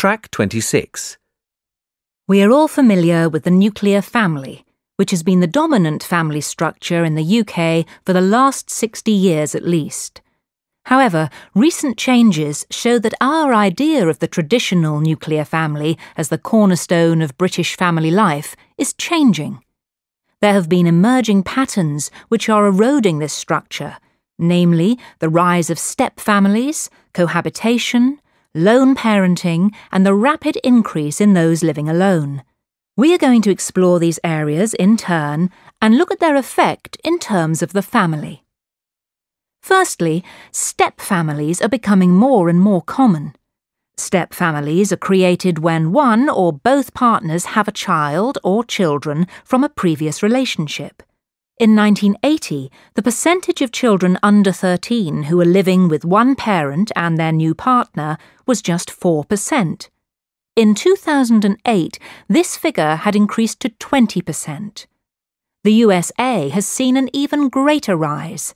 Track 26. We are all familiar with the nuclear family, which has been the dominant family structure in the UK for the last 60 years at least. However, recent changes show that our idea of the traditional nuclear family as the cornerstone of British family life is changing. There have been emerging patterns which are eroding this structure, namely the rise of step families, cohabitation, lone parenting, and the rapid increase in those living alone. We are going to explore these areas in turn and look at their effect in terms of the family. Firstly, step families are becoming more and more common. Step families are created when one or both partners have a child or children from a previous relationship. In 1980, the percentage of children under 13 who were living with one parent and their new partner was just 4%. In 2008, this figure had increased to 20%. The USA has seen an even greater rise.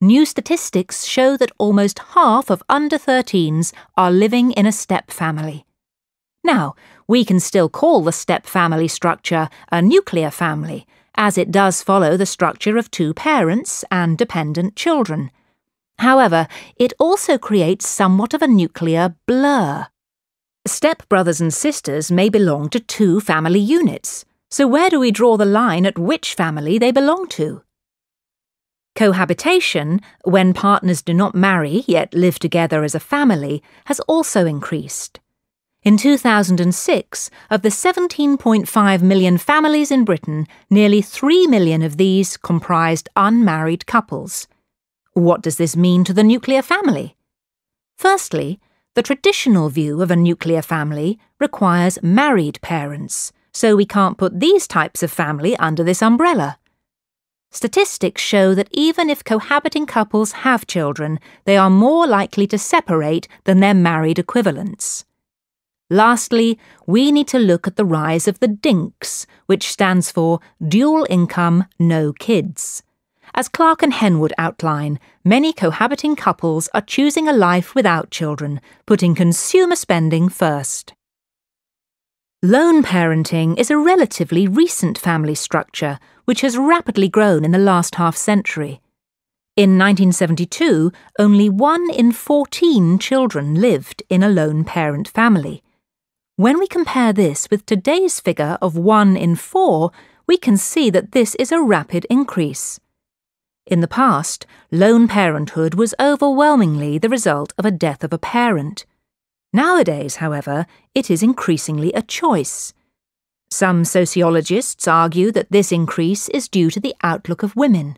New statistics show that almost half of under 13s are living in a step family. Now, we can still call the step family structure a nuclear family, as it does follow the structure of two parents and dependent children. However, it also creates somewhat of a nuclear blur. Step brothers and sisters may belong to two family units, so where do we draw the line at which family they belong to? Cohabitation, when partners do not marry yet live together as a family, has also increased. In 2006, of the 17.5 million families in Britain, nearly 3 million of these comprised unmarried couples. What does this mean to the nuclear family? Firstly, the traditional view of a nuclear family requires married parents, so we can't put these types of family under this umbrella. Statistics show that even if cohabiting couples have children, they are more likely to separate than their married equivalents. Lastly, we need to look at the rise of the DINKs, which stands for Dual Income, No Kids. As Clark and Henwood outline, many cohabiting couples are choosing a life without children, putting consumer spending first. Lone parenting is a relatively recent family structure which has rapidly grown in the last half-century. In 1972, only 1 in 14 children lived in a lone parent family. When we compare this with today's figure of 1 in 4, we can see that this is a rapid increase. In the past, lone parenthood was overwhelmingly the result of a death of a parent. Nowadays, however, it is increasingly a choice. Some sociologists argue that this increase is due to the outlook of women.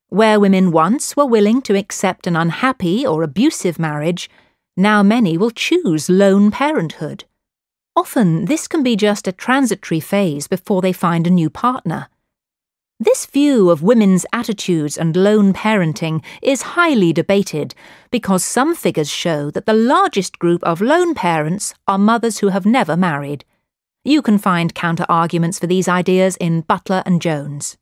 Where women once were willing to accept an unhappy or abusive marriage, now many will choose lone parenthood. Often, this can be just a transitory phase before they find a new partner. This view of women's attitudes and lone parenting is highly debated because some figures show that the largest group of lone parents are mothers who have never married. You can find counter-arguments for these ideas in Butler and Jones.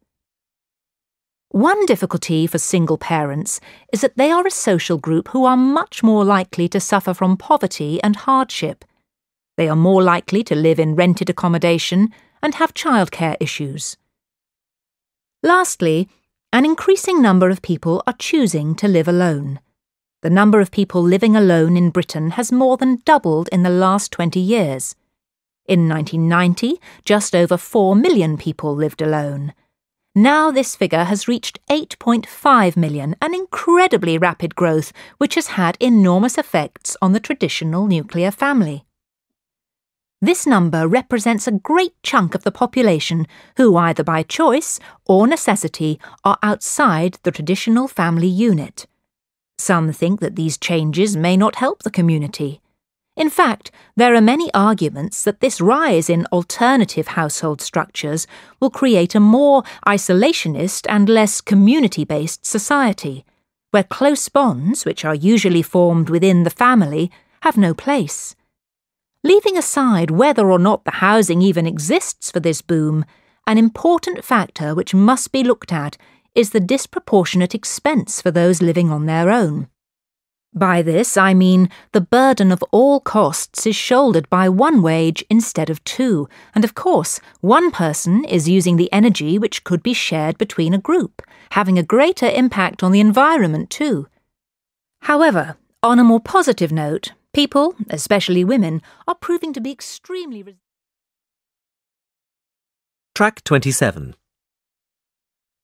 One difficulty for single parents is that they are a social group who are much more likely to suffer from poverty and hardship. They are more likely to live in rented accommodation and have childcare issues. Lastly, an increasing number of people are choosing to live alone. The number of people living alone in Britain has more than doubled in the last 20 years. In 1990, just over 4 million people lived alone. Now this figure has reached 8.5 million, an incredibly rapid growth which has had enormous effects on the traditional nuclear family. This number represents a great chunk of the population who, either by choice or necessity, are outside the traditional family unit. Some think that these changes may not help the community. In fact, there are many arguments that this rise in alternative household structures will create a more isolationist and less community-based society, where close bonds, which are usually formed within the family, have no place. Leaving aside whether or not the housing even exists for this boom, an important factor which must be looked at is the disproportionate expense for those living on their own. By this, I mean the burden of all costs is shouldered by one wage instead of two, and of course, one person is using the energy which could be shared between a group, having a greater impact on the environment too. However, on a more positive note, people, especially women, are proving to be extremely... Track 27.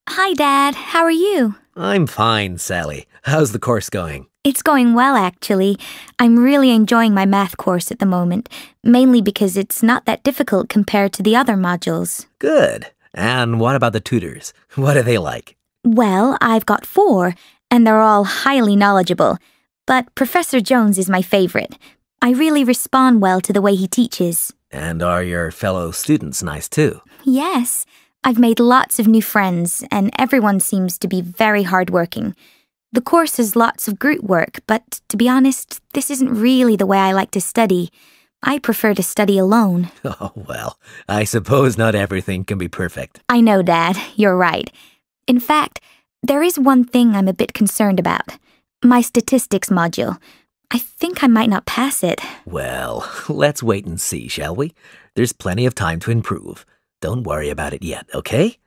Hi, Dad. How are you? I'm fine, Sally. How's the course going? It's going well, actually. I'm really enjoying my math course at the moment, mainly because it's not that difficult compared to the other modules. Good. And what about the tutors? What are they like? Well, I've got 4, and they're all highly knowledgeable. But Professor Jones is my favorite. I really respond well to the way he teaches. And are your fellow students nice too? Yes. I've made lots of new friends, and everyone seems to be very hardworking. The course has lots of group work, but to be honest, this isn't really the way I like to study. I prefer to study alone. Oh, well, I suppose not everything can be perfect. I know, Dad. You're right. In fact, there is one thing I'm a bit concerned about. My statistics module. I think I might not pass it. Well, let's wait and see, shall we? There's plenty of time to improve. Don't worry about it yet, okay?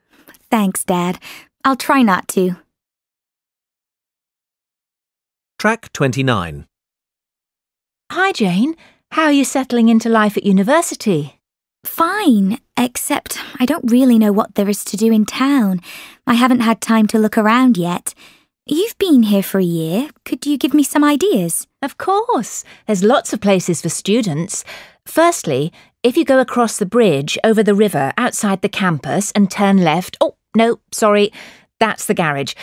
Thanks, Dad. I'll try not to. Track 29. Hi, Jane. How are you settling into life at university? Fine, except I don't really know what there is to do in town. I haven't had time to look around yet. You've been here for a year. Could you give me some ideas? Of course. There's lots of places for students. Firstly, if you go across the bridge over the river outside the campus and turn left... Oh, no, sorry. That's the garage.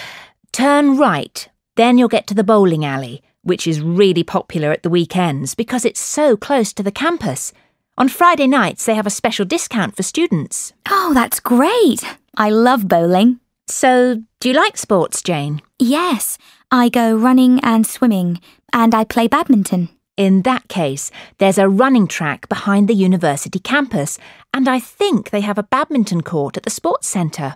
Turn right. Then you'll get to the bowling alley, which is really popular at the weekends because it's so close to the campus. On Friday nights, they have a special discount for students. Oh, that's great. I love bowling. So, do you like sports, Jane? Yes, I go running and swimming, and I play badminton. In that case, there's a running track behind the university campus, and I think they have a badminton court at the sports centre.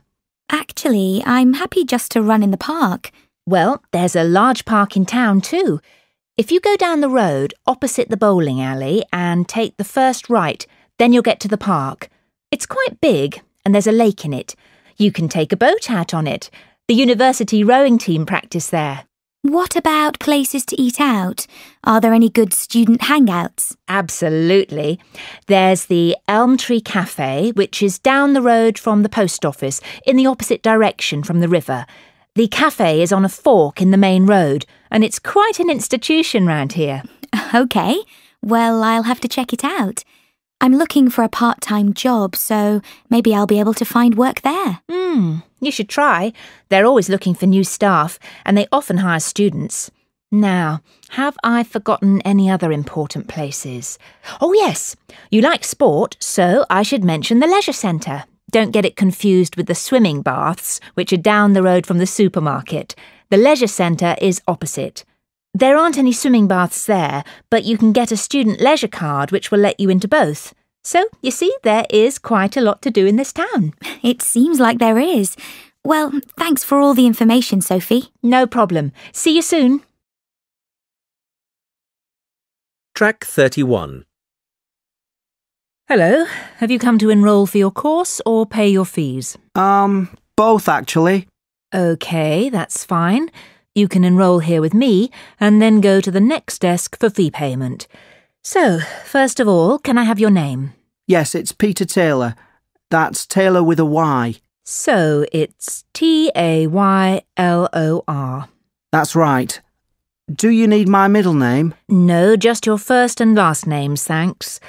Actually, I'm happy just to run in the park. Well, there's a large park in town too. If you go down the road opposite the bowling alley and take the first right, then you'll get to the park. It's quite big, and there's a lake in it. You can take a boat out on it. The university rowing team practice there. What about places to eat out? Are there any good student hangouts? Absolutely. There's the Elm Tree Cafe, which is down the road from the post office, in the opposite direction from the river. The cafe is on a fork in the main road, and it's quite an institution round here. OK. Well, I'll have to check it out. I'm looking for a part-time job, so maybe I'll be able to find work there. You should try. They're always looking for new staff, and they often hire students. Now, have I forgotten any other important places? Oh, yes. You like sport, so I should mention the leisure centre. Don't get it confused with the swimming baths, which are down the road from the supermarket. The leisure centre is opposite. There aren't any swimming baths there, but you can get a student leisure card which will let you into both. So, you see, there is quite a lot to do in this town. It seems like there is. Well, thanks for all the information, Sophie. No problem. See you soon. Track 31. Hello. Have you come to enrol for your course or pay your fees? Both actually. OK, that's fine. You can enrol here with me and then go to the next desk for fee payment. So, first of all, can I have your name? Yes, it's Peter Taylor. That's Taylor with a Y. So, it's Taylor. That's right. Do you need my middle name? No, just your first and last names, thanks.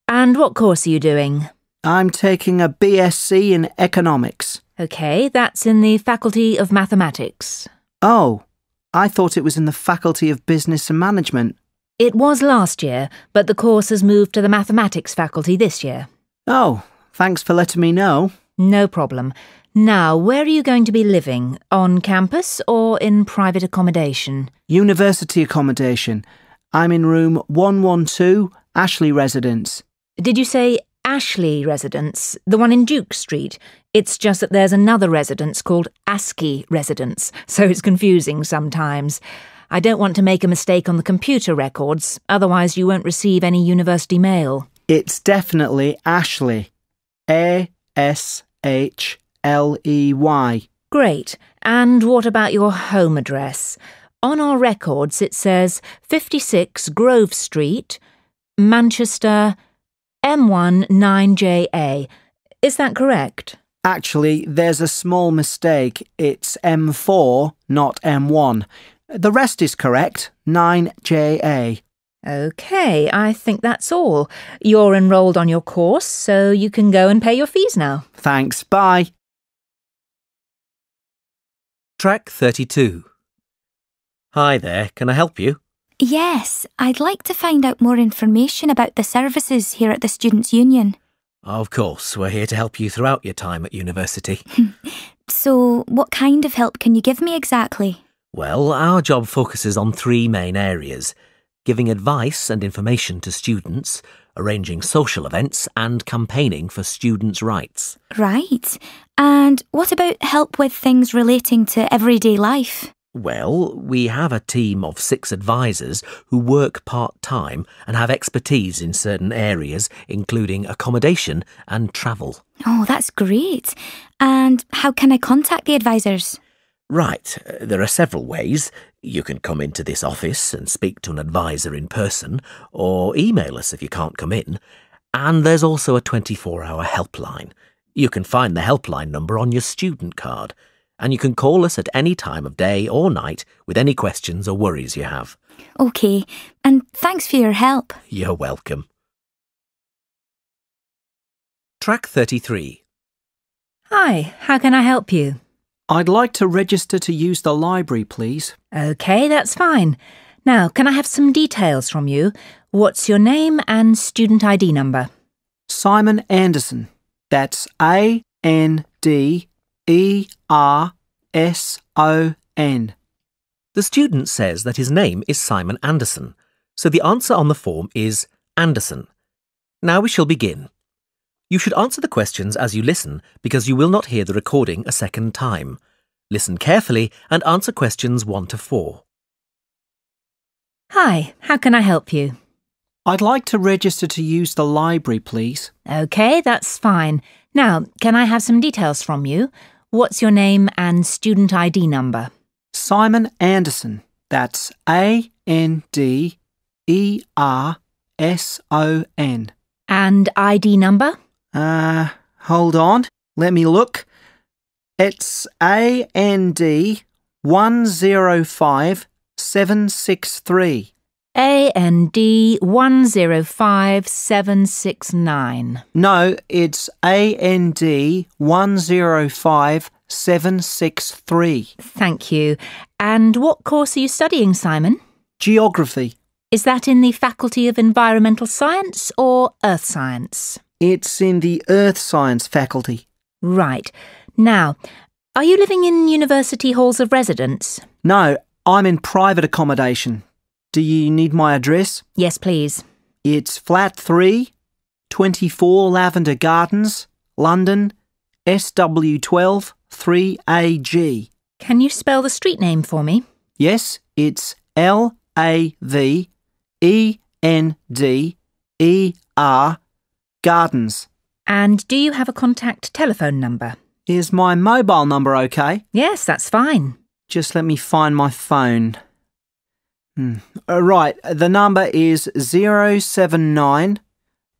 And what course are you doing? I'm taking a BSc in Economics. OK, that's in the Faculty of Mathematics. Oh, I thought it was in the Faculty of Business and Management. It was last year, but the course has moved to the Mathematics faculty this year. Oh, thanks for letting me know. No problem. Now, where are you going to be living? On campus or in private accommodation? University accommodation. I'm in room 112, Ashley Residence. Did you say Ashley Residence, the one in Duke Street? It's just that there's another residence called Askey Residence, so it's confusing sometimes. I don't want to make a mistake on the computer records, otherwise you won't receive any university mail. It's definitely Ashley. A-S-H-L-E-Y. Great. And what about your home address? On our records it says 56 Grove Street, Manchester, M1 9JA. Is that correct? Actually, there's a small mistake. It's M4, not M1. The rest is correct. 9JA. OK, I think that's all. You're enrolled on your course, so you can go and pay your fees now. Thanks. Bye. Track 32. Hi there, can I help you? Yes, I'd like to find out more information about the services here at the Students' Union. Of course, we're here to help you throughout your time at university. So, what kind of help can you give me exactly? Well, our job focuses on three main areas: giving advice and information to students, arranging social events, and campaigning for students' rights. Right. And what about help with things relating to everyday life? Well, we have a team of 6 advisors who work part-time and have expertise in certain areas, including accommodation and travel. Oh, that's great. And how can I contact the advisors? Right, there are several ways. You can come into this office and speak to an advisor in person, or email us if you can't come in. And there's also a 24-hour helpline. You can find the helpline number on your student card. And you can call us at any time of day or night with any questions or worries you have. OK, and thanks for your help. You're welcome. Track 33. Hi, how can I help you? I'd like to register to use the library, please. OK, that's fine. Now, can I have some details from you? What's your name and student ID number? Simon Anderson. That's A-N-D-E-R-S-O-N. The student says that his name is Simon Anderson, so the answer on the form is Anderson. Now we shall begin. You should answer the questions as you listen because you will not hear the recording a second time. Listen carefully and answer questions 1 to 4. Hi, how can I help you? I'd like to register to use the library, please. OK, that's fine. Now, can I have some details from you? What's your name and student ID number? Simon Anderson. That's A-N-D-E-R-S-O-N. And ID number? Hold on. Let me look. It's A-N-D 105763. AND 105769. No, it's AND 105763. Thank you. And what course are you studying, Simon? Geography. Is that in the Faculty of Environmental Science or Earth Science? It's in the Earth Science faculty. Right. Now, are you living in university halls of residence? No, I'm in private accommodation. Do you need my address? Yes, please. It's flat 3, 24 Lavender Gardens, London, SW12 3AG. Can you spell the street name for me? Yes, it's L-A-V-E-N-D-E-R Gardens. And do you have a contact telephone number? Is my mobile number okay? Yes, that's fine. Just let me find my phone. Right, the number is 079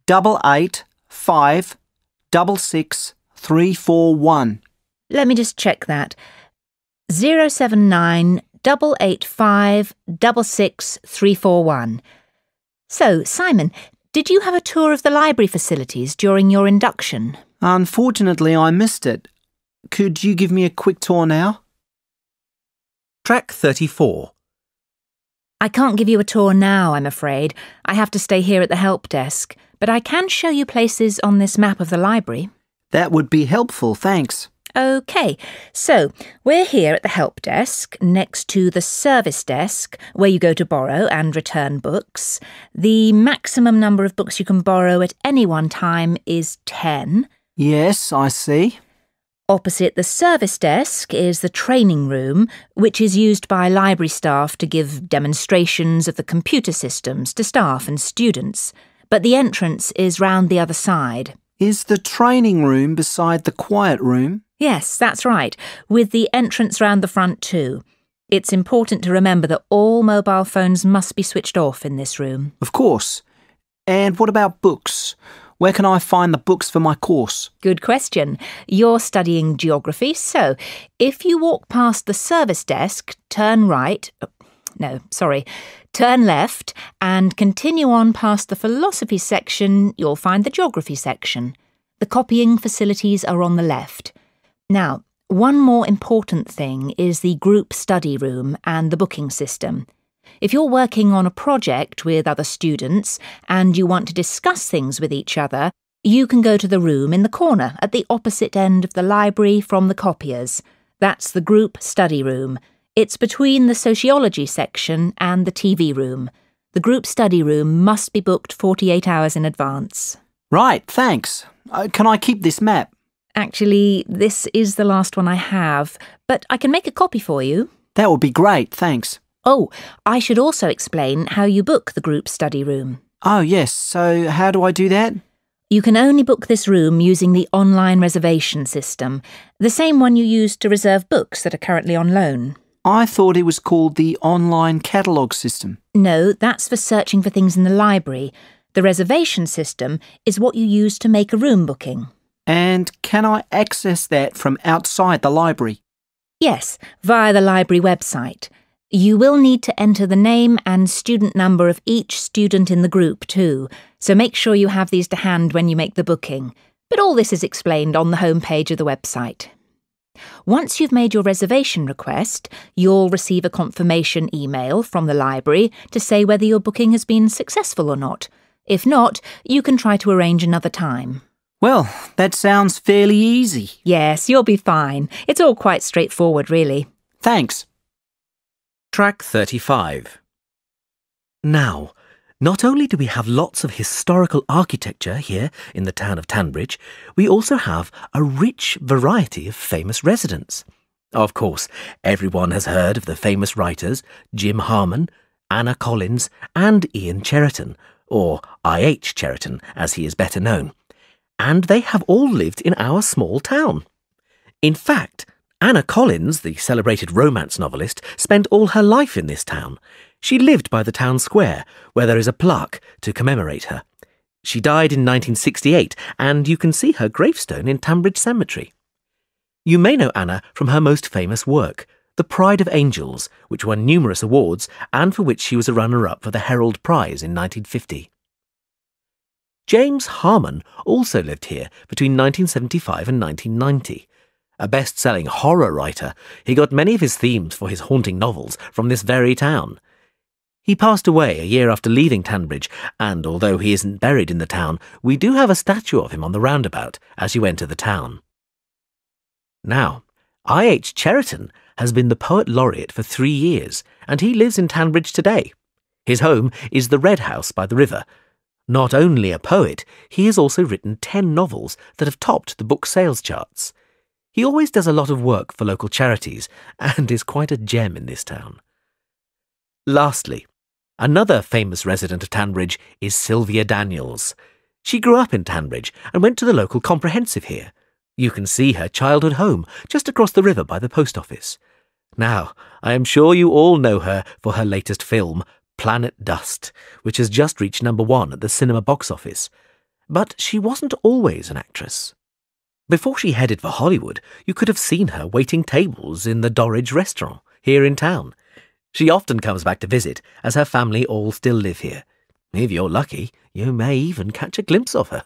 885 66341. Let me just check that. 079 885 66341. So, Simon, did you have a tour of the library facilities during your induction? Unfortunately, I missed it. Could you give me a quick tour now? Track 34. I can't give you a tour now, I'm afraid. I have to stay here at the help desk, but I can show you places on this map of the library. That would be helpful, thanks. OK, so we're here at the help desk, next to the service desk, where you go to borrow and return books. The maximum number of books you can borrow at any one time is 10. Yes, I see. Opposite the service desk is the training room, which is used by library staff to give demonstrations of the computer systems to staff and students. But the entrance is round the other side. Is the training room beside the quiet room? Yes, that's right, with the entrance round the front too. It's important to remember that all mobile phones must be switched off in this room. Of course. And what about books? Where can I find the books for my course? Good question. You're studying geography, so if you walk past the service desk, turn left and continue on past the philosophy section, you'll find the geography section. The copying facilities are on the left. Now, one more important thing is the group study room and the booking system. If you're working on a project with other students and you want to discuss things with each other, you can go to the room in the corner at the opposite end of the library from the copiers. That's the group study room. It's between the sociology section and the TV room. The group study room must be booked 48 hours in advance. Right, thanks. Can I keep this map? Actually, this is the last one I have, but I can make a copy for you. That would be great, thanks. Oh, I should also explain how you book the group study room. Oh, yes. So how do I do that? You can only book this room using the online reservation system, the same one you use to reserve books that are currently on loan. I thought it was called the online catalogue system. No, that's for searching for things in the library. The reservation system is what you use to make a room booking. And can I access that from outside the library? Yes, via the library website. You will need to enter the name and student number of each student in the group too, so make sure you have these to hand when you make the booking. But all this is explained on the home page of the website. Once you've made your reservation request, you'll receive a confirmation email from the library to say whether your booking has been successful or not. If not, you can try to arrange another time. Well, that sounds fairly easy. Yes, you'll be fine. It's all quite straightforward, really. Thanks. Track 35. Now, not only do we have lots of historical architecture here in the town of Tanbridge, we also have a rich variety of famous residents. Of course, everyone has heard of the famous writers Jim Harmon, Anna Collins and Ian Cheriton, or I.H. Cheriton as he is better known. And they have all lived in our small town. In fact, Anna Collins, the celebrated romance novelist, spent all her life in this town. She lived by the town square, where there is a plaque to commemorate her. She died in 1968, and you can see her gravestone in Tanbridge Cemetery. You may know Anna from her most famous work, The Pride of Angels, which won numerous awards, and for which she was a runner-up for the Herald Prize in 1950. James Harmon also lived here between 1975 and 1990. A best-selling horror writer, he got many of his themes for his haunting novels from this very town. He passed away a year after leaving Tanbridge, and although he isn't buried in the town, we do have a statue of him on the roundabout as you enter the town. Now, I.H. Cheriton has been the Poet Laureate for 3 years, and he lives in Tanbridge today. His home is the Red House by the river. Not only a poet, he has also written 10 novels that have topped the book sales charts. He always does a lot of work for local charities and is quite a gem in this town. Lastly, another famous resident of Tanbridge is Sylvia Daniels. She grew up in Tanbridge and went to the local comprehensive here. You can see her childhood home just across the river by the post office. Now, I am sure you all know her for her latest film, Planet Dust, which has just reached #1 at the cinema box office. But she wasn't always an actress. Before she headed for Hollywood, you could have seen her waiting tables in the Dorridge restaurant here in town. She often comes back to visit, as her family all still live here. If you're lucky, you may even catch a glimpse of her.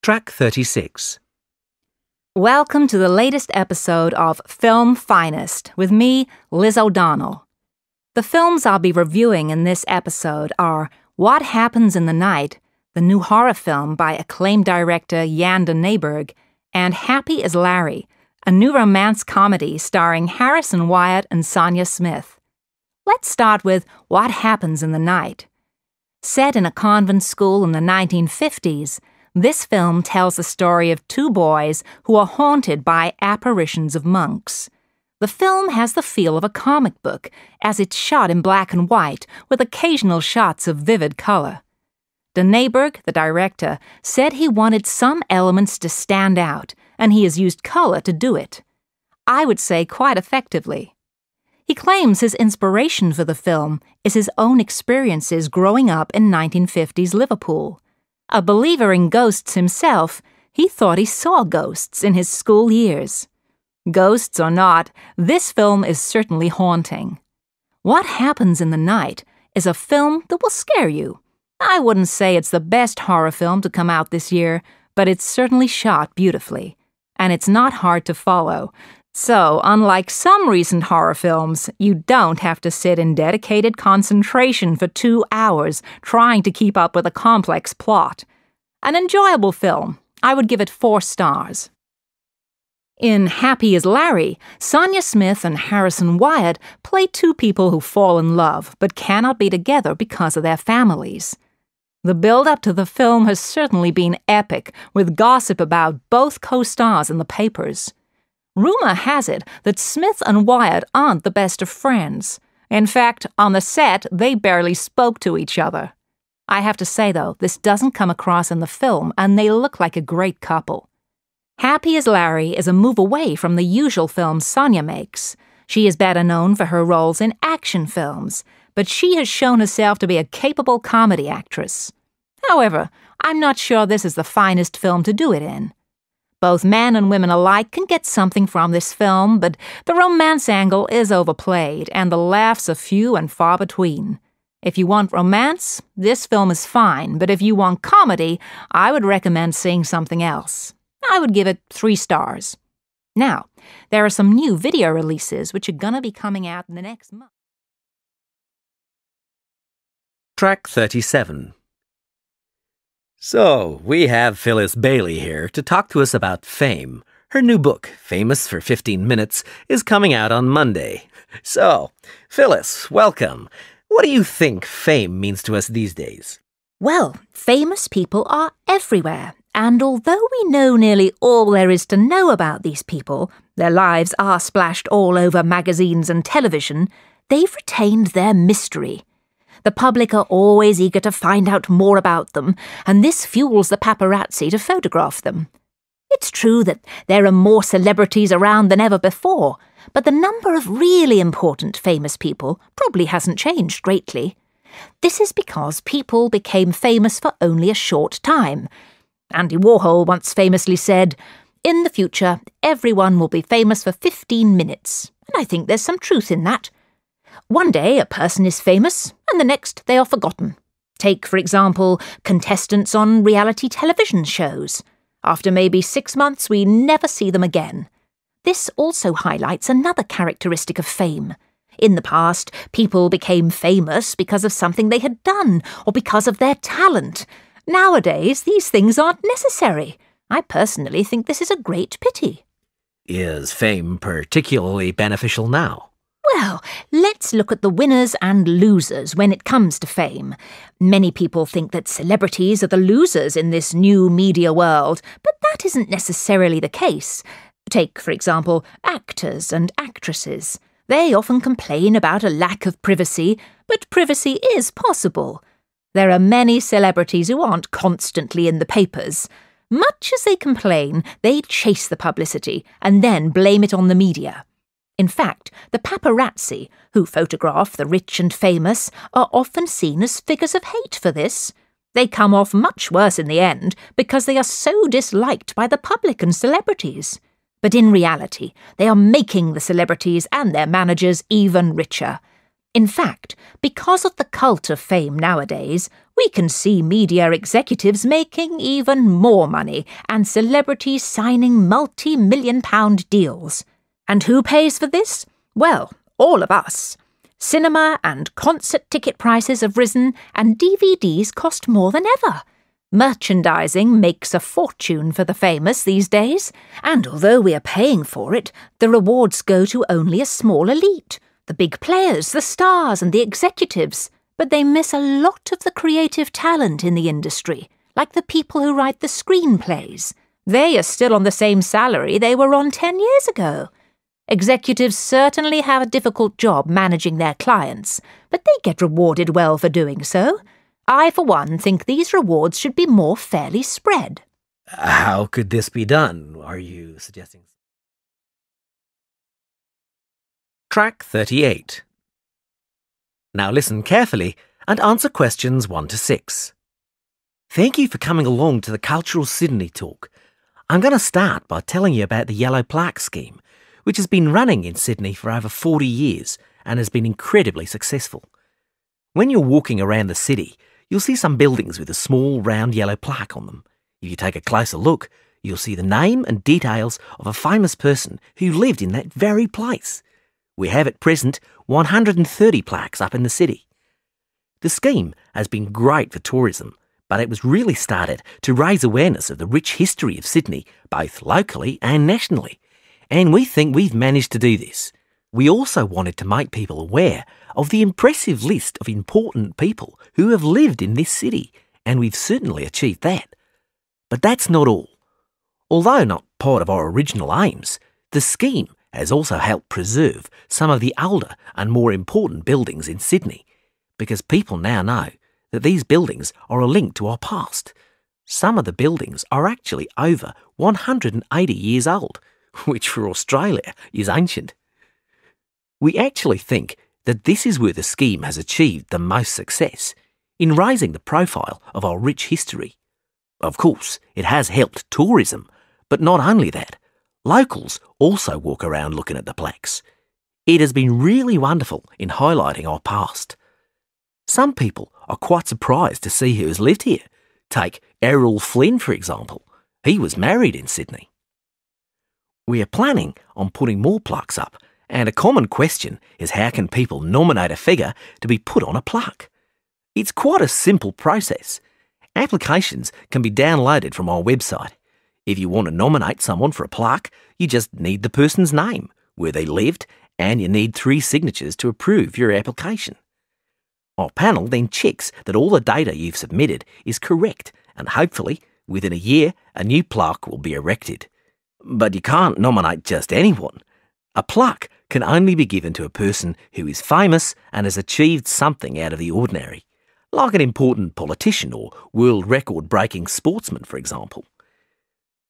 Track 36. Welcome to the latest episode of Film Finest with me, Liz O'Donnell. The films I'll be reviewing in this episode are What Happens in the Night, the new horror film by acclaimed director Jan de Nijberg, and Happy as Larry, a new romance comedy starring Harrison Wyatt and Sonia Smith. Let's start with What Happens in the Night. Set in a convent school in the 1950s, This film tells the story of two boys who are haunted by apparitions of monks. The film has the feel of a comic book, as it's shot in black and white with occasional shots of vivid color. De Nijberg, the director, said he wanted some elements to stand out, and he has used color to do it. I would say quite effectively. He claims his inspiration for the film is his own experiences growing up in 1950s Liverpool. A believer in ghosts himself, he thought he saw ghosts in his school years. Ghosts or not, this film is certainly haunting. What Happens in the Night is a film that will scare you. I wouldn't say it's the best horror film to come out this year, but it's certainly shot beautifully. And it's not hard to follow. So, unlike some recent horror films, you don't have to sit in dedicated concentration for 2 hours trying to keep up with a complex plot. An enjoyable film. I would give it 4 stars. In Happy as Larry, Sonia Smith and Harrison Wyatt play two people who fall in love but cannot be together because of their families. The build-up to the film has certainly been epic, with gossip about both co-stars in the papers. Rumor has it that Smith and Wyatt aren't the best of friends. In fact, on the set, they barely spoke to each other. I have to say, though, this doesn't come across in the film, and they look like a great couple. Happy as Larry is a move away from the usual films Sonia makes. She is better known for her roles in action films, but she has shown herself to be a capable comedy actress. However, I'm not sure this is the finest film to do it in. Both men and women alike can get something from this film, but the romance angle is overplayed, and the laughs are few and far between. If you want romance, this film is fine, but if you want comedy, I would recommend seeing something else. I would give it 3 stars. Now, there are some new video releases which are gonna be coming out in the next month. Track 37. So, we have Phyllis Bailey here to talk to us about Fame. Her new book, Famous for 15 Minutes, is coming out on Monday. So, Phyllis, welcome. What do you think fame means to us these days? Well, famous people are everywhere, and although we know nearly all there is to know about these people, their lives are splashed all over magazines and television, they've retained their mystery. The public are always eager to find out more about them, and this fuels the paparazzi to photograph them. It's true that there are more celebrities around than ever before, but the number of really important famous people probably hasn't changed greatly. This is because people became famous for only a short time. Andy Warhol once famously said, "In the future, everyone will be famous for 15 minutes." And I think there's some truth in that. One day a person is famous, and the next they are forgotten. Take, for example, contestants on reality television shows. After maybe 6 months, we never see them again. This also highlights another characteristic of fame. In the past, people became famous because of something they had done, or because of their talent. Nowadays, these things aren't necessary. I personally think this is a great pity. Is fame particularly beneficial now? Well, let's look at the winners and losers when it comes to fame. Many people think that celebrities are the losers in this new media world, but that isn't necessarily the case. Take, for example, actors and actresses. They often complain about a lack of privacy, but privacy is possible. There are many celebrities who aren't constantly in the papers. Much as they complain, they chase the publicity and then blame it on the media. In fact, the paparazzi, who photograph the rich and famous, are often seen as figures of hate for this. They come off much worse in the end because they are so disliked by the public and celebrities. But in reality, they are making the celebrities and their managers even richer. In fact, because of the cult of fame nowadays, we can see media executives making even more money and celebrities signing multi-million-pound deals. And who pays for this? Well, all of us. Cinema and concert ticket prices have risen, and DVDs cost more than ever. Merchandising makes a fortune for the famous these days, and although we are paying for it, the rewards go to only a small elite, the big players, the stars and the executives, but they miss a lot of the creative talent in the industry, like the people who write the screenplays. They are still on the same salary they were on 10 years ago. Executives certainly have a difficult job managing their clients, but they get rewarded well for doing so. I, for one, think these rewards should be more fairly spread. How could this be done, are you suggesting? Track 38. Now listen carefully and answer questions 1 to 6. Thank you for coming along to the Cultural Sydney talk. I'm going to start by telling you about the Yellow Plaque scheme, which has been running in Sydney for over 40 years and has been incredibly successful. When you're walking around the city, you'll see some buildings with a small round yellow plaque on them. If you take a closer look, you'll see the name and details of a famous person who lived in that very place. We have at present 130 plaques up in the city. The scheme has been great for tourism, but it was really started to raise awareness of the rich history of Sydney, both locally and nationally. And we think we've managed to do this. We also wanted to make people aware of the impressive list of important people who have lived in this city, and we've certainly achieved that. But that's not all. Although not part of our original aims, the scheme has also helped preserve some of the older and more important buildings in Sydney, because people now know that these buildings are a link to our past. Some of the buildings are actually over 180 years old, which for Australia is ancient. We actually think that this is where the scheme has achieved the most success, in raising the profile of our rich history. Of course, it has helped tourism, but not only that, locals also walk around looking at the plaques. It has been really wonderful in highlighting our past. Some people are quite surprised to see who has lived here. Take Errol Flynn, for example. He was married in Sydney. We are planning on putting more plaques up, and a common question is how can people nominate a figure to be put on a plaque? It's quite a simple process. Applications can be downloaded from our website. If you want to nominate someone for a plaque, you just need the person's name, where they lived, and you need 3 signatures to approve your application. Our panel then checks that all the data you've submitted is correct, and hopefully, within a year, a new plaque will be erected. But you can't nominate just anyone. A plaque can only be given to a person who is famous and has achieved something out of the ordinary, like an important politician or world record-breaking sportsman, for example.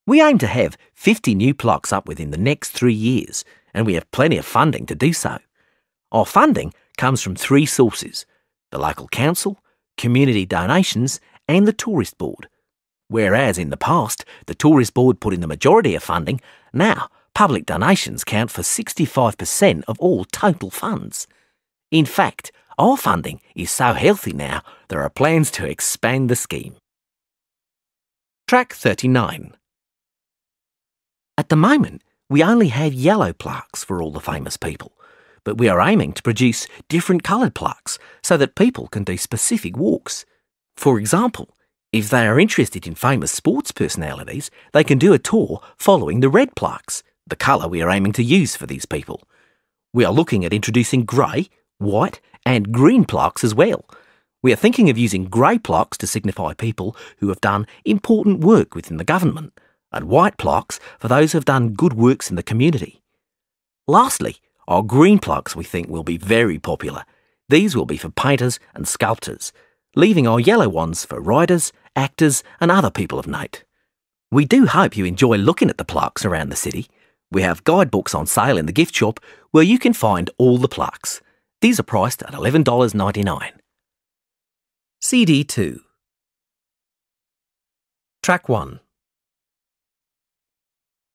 We aim to have 50 new plaques up within the next 3 years, and we have plenty of funding to do so. Our funding comes from 3 sources: the local council, community donations, and the tourist board. Whereas in the past, the tourist board put in the majority of funding, now public donations count for 65% of all total funds. In fact, our funding is so healthy now, there are plans to expand the scheme. Track 39. At the moment, we only have yellow plaques for all the famous people, but we are aiming to produce different coloured plaques so that people can do specific walks. For example, if they are interested in famous sports personalities, they can do a tour following the red plaques, the colour we are aiming to use for these people. We are looking at introducing grey, white and green plaques as well. We are thinking of using grey plaques to signify people who have done important work within the government, and white plaques for those who have done good works in the community. Lastly, our green plaques we think will be very popular. These will be for painters and sculptors, leaving our yellow ones for writers, actors and other people of note. We do hope you enjoy looking at the plaques around the city. We have guidebooks on sale in the gift shop where you can find all the plaques. These are priced at $11.99. CD 2. Track 1.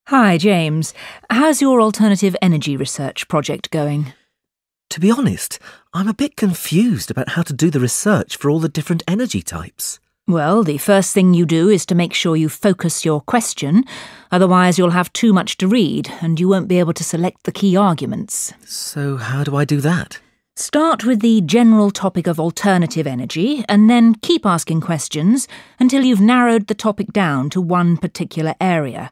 Hi, James. How's your alternative energy research project going? To be honest, I'm a bit confused about how to do the research for all the different energy types. Well, the first thing you do is to make sure you focus your question, otherwise you'll have too much to read and you won't be able to select the key arguments. So how do I do that? Start with the general topic of alternative energy and then keep asking questions until you've narrowed the topic down to one particular area.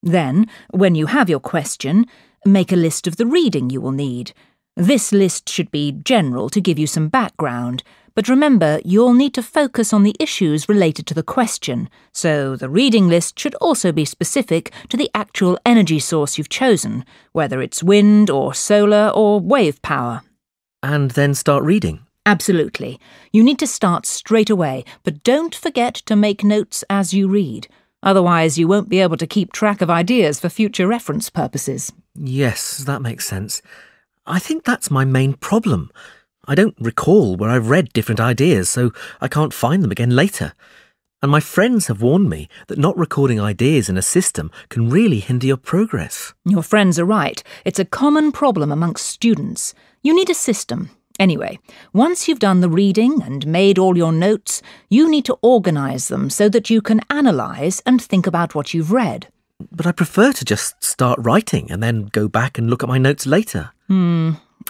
Then, when you have your question, make a list of the reading you will need. This list should be general to give you some background, but remember you'll need to focus on the issues related to the question, so the reading list should also be specific to the actual energy source you've chosen, whether it's wind or solar or wave power. And then start reading? Absolutely. You need to start straight away, but don't forget to make notes as you read. Otherwise, you won't be able to keep track of ideas for future reference purposes. Yes, that makes sense. I think that's my main problem. I don't recall where I've read different ideas, so I can't find them again later. And my friends have warned me that not recording ideas in a system can really hinder your progress. Your friends are right. It's a common problem amongst students. You need a system. Anyway, once you've done the reading and made all your notes, you need to organise them so that you can analyse and think about what you've read. But I prefer to just start writing and then go back and look at my notes later.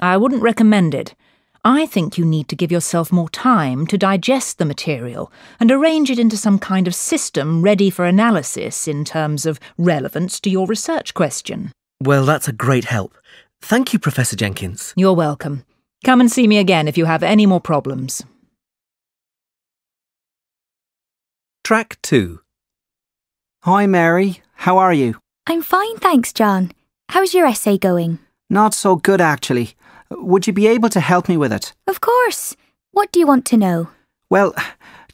I wouldn't recommend it. I think you need to give yourself more time to digest the material and arrange it into some kind of system ready for analysis in terms of relevance to your research question. Well, that's a great help. Thank you, Professor Jenkins. You're welcome. Come and see me again if you have any more problems. Track 2. Hi, Mary. How are you? I'm fine, thanks, John. How's your essay going? Not so good, actually. Would you be able to help me with it? Of course. What do you want to know? Well,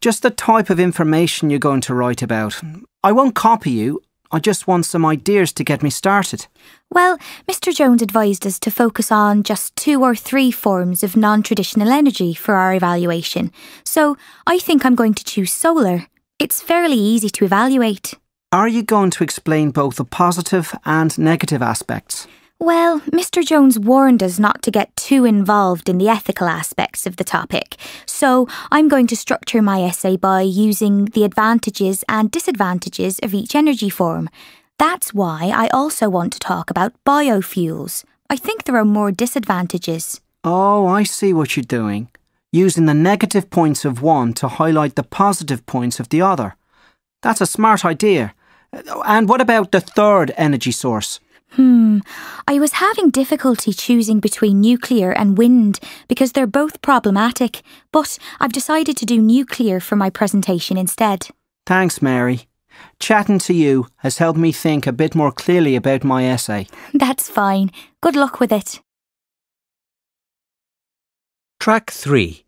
just the type of information you're going to write about. I won't copy you. I just want some ideas to get me started. Well, Mr. Jones advised us to focus on just 2 or 3 forms of non-traditional energy for our evaluation. So I think I'm going to choose solar. It's fairly easy to evaluate. Are you going to explain both the positive and negative aspects? Well, Mr. Jones warned us not to get too involved in the ethical aspects of the topic, so I'm going to structure my essay by using the advantages and disadvantages of each energy form. That's why I also want to talk about biofuels. I think there are more disadvantages. Oh, I see what you're doing. Using the negative points of one to highlight the positive points of the other. That's a smart idea. And what about the third energy source? I was having difficulty choosing between nuclear and wind because they're both problematic, but I've decided to do nuclear for my presentation instead. Thanks, Mary. Chatting to you has helped me think a bit more clearly about my essay. That's fine. Good luck with it. Track 3.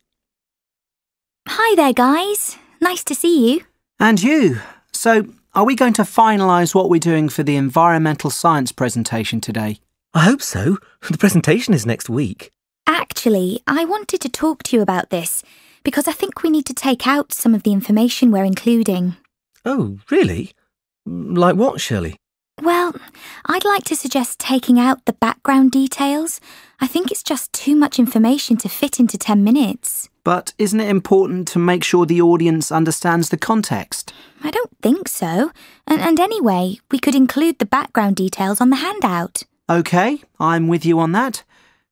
Hi there, guys. Nice to see you. And you. So, are we going to finalise what we're doing for the environmental science presentation today? I hope so. The presentation is next week. Actually, I wanted to talk to you about this because I think we need to take out some of the information we're including. Oh, really? Like what, Shirley? Well, I'd like to suggest taking out the background details. I think it's just too much information to fit into 10 minutes. But isn't it important to make sure the audience understands the context? I don't think so. And anyway, we could include the background details on the handout. OK, I'm with you on that.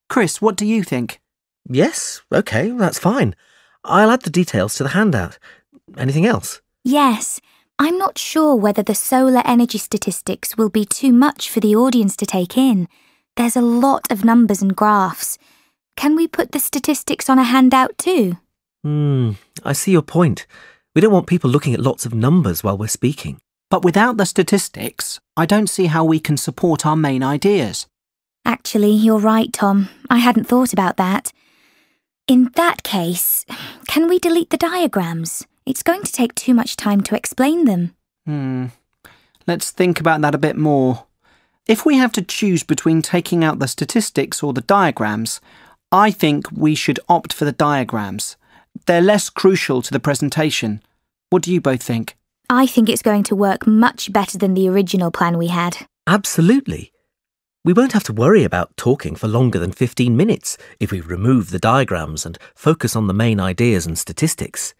Chris, what do you think? Yes, OK, that's fine. I'll add the details to the handout. Anything else? Yes. I'm not sure whether the solar energy statistics will be too much for the audience to take in. There's a lot of numbers and graphs. Can we put the statistics on a handout too? I see your point. We don't want people looking at lots of numbers while we're speaking. But without the statistics, I don't see how we can support our main ideas. Actually, you're right, Tom. I hadn't thought about that. In that case, can we delete the diagrams? It's going to take too much time to explain them. Let's think about that a bit more. If we have to choose between taking out the statistics or the diagrams, I think we should opt for the diagrams. They're less crucial to the presentation. What do you both think? I think it's going to work much better than the original plan we had. Absolutely. We won't have to worry about talking for longer than 15 minutes if we remove the diagrams and focus on the main ideas and statistics.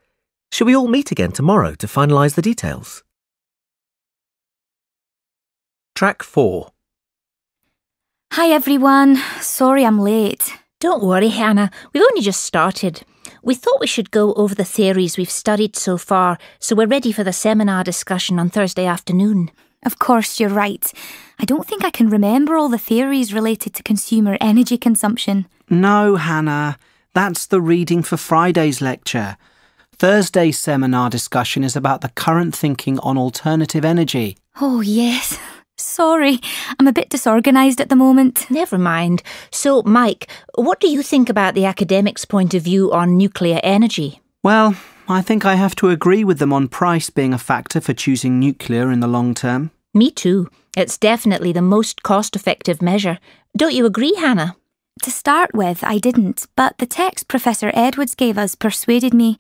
Shall we all meet again tomorrow to finalise the details? Track 4. Hi everyone. Sorry I'm late. Don't worry, Hannah. We've only just started. We thought we should go over the theories we've studied so far, so we're ready for the seminar discussion on Thursday afternoon. Of course, you're right. I don't think I can remember all the theories related to consumer energy consumption. No, Hannah. That's the reading for Friday's lecture. Thursday's seminar discussion is about the current thinking on alternative energy. Oh, yes. Sorry, I'm a bit disorganised at the moment. Never mind. So, Mike, what do you think about the academics' point of view on nuclear energy? Well, I think I have to agree with them on price being a factor for choosing nuclear in the long term. Me too. It's definitely the most cost-effective measure. Don't you agree, Hannah? To start with, I didn't, but the text Professor Edwards gave us persuaded me.